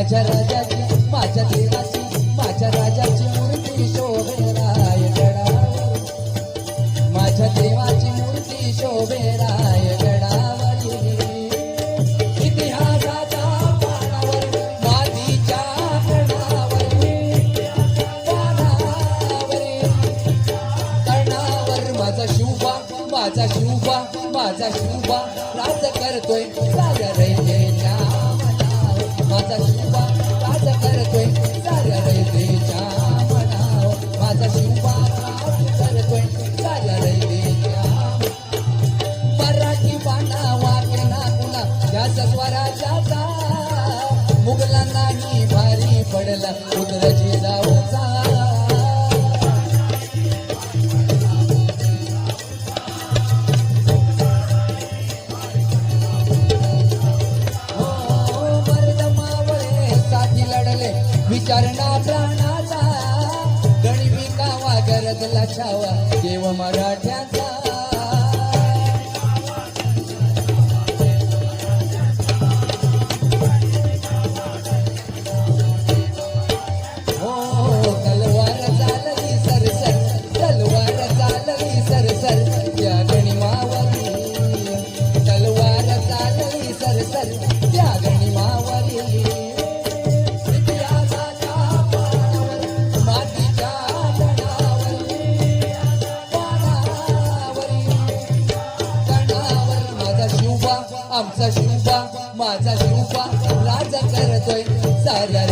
माझ्या राजाची माझ्या देवाची माझ्या राजाची मूर्ती शोभे रायगडावर माझ्या देवाची मूर्ती शोभे रायगडावरी इतिहासाच्या पानावर मातीच्या कर्णावर माझा शिवबा माझा शिवबा राज करतोय साऱ्या रयतेच्या मनावर माझा शिवबा राज करतोय साऱ्या रयतेच्या मनावर माझा शिवबा राज करतोय साऱ्या रयतेच्या मराठी बाणा वाके ना कुणा त्याच स्वराज्याचा मुघलांनाही भारी पडला उदरजी जाऊचा विचारणा प्राणाचा गणिमी कावा गरजला छावा देव मराठ्याचा हो तलवार चालली सरसर तलवार चालली सरसर त्या गणिमावरी तलवार चालली सरसर त्या गणिमावरी आमचा शिवबा माझा शिवबा राज करतोय साऱ्या